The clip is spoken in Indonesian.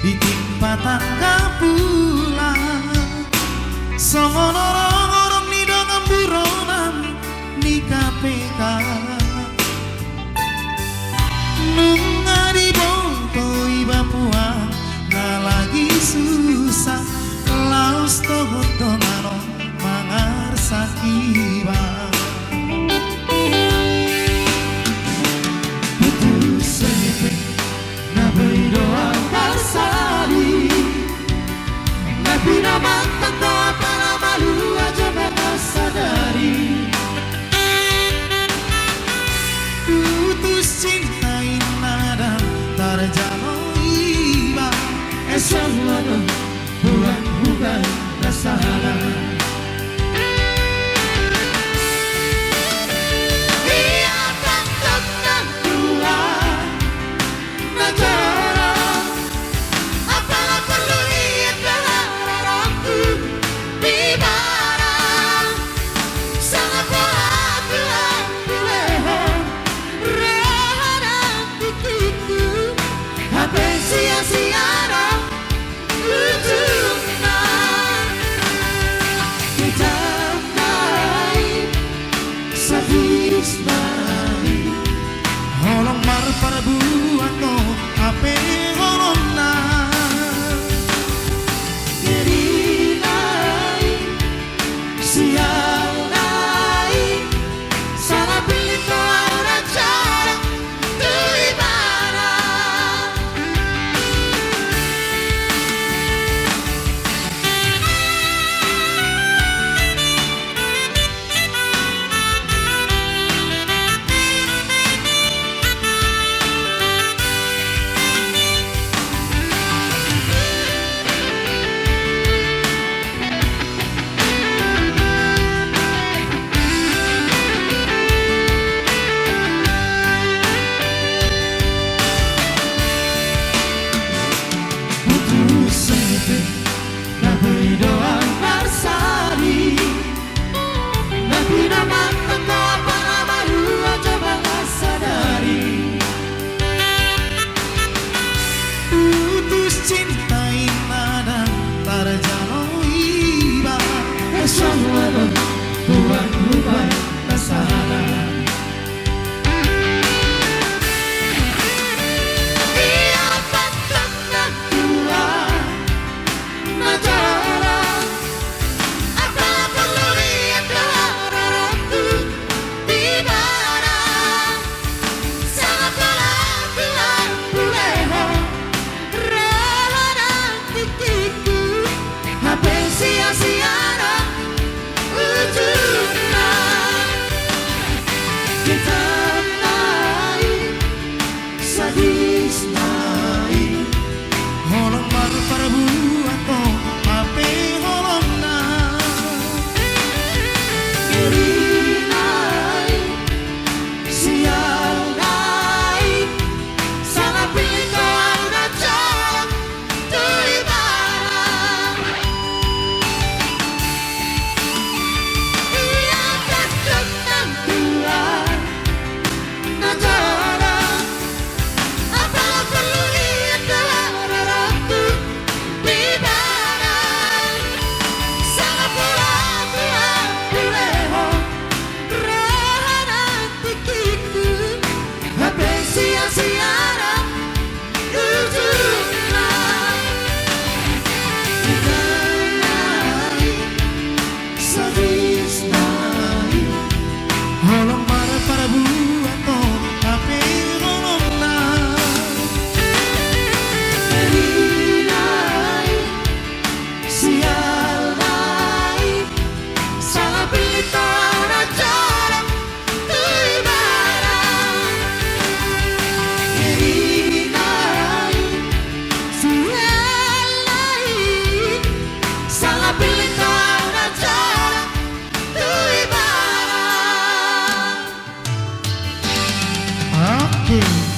ditimpa tangga pula songono orang ni dengan buronan ni KPK nunga di bonto iba puang na lagi susah laos tohon tomano mangar sakiba putus sepe na berdoa bersali na pinamatan doa para malu aja baka sadari putus cinta inada tarjano iba esamano bukan rasalah holong mar para buat no ape holong na diri nai siang nai sana pilih to aura cara tu ibara na berdoa bersali na pinamatan doa para baru aja baka sadari putus cinta inada tarjano iba esamano bukan rasalah holong baru para buat to ape holong na diri nai siang nai sana pilih to aura cara tu ibara ia takut nantuan na cara holong marah para buat to tapi holong na diri nai sial nai salah pilih to aura cara tu ibara diri nai sial nai salah pilih to aura cara tu ibara. Okay.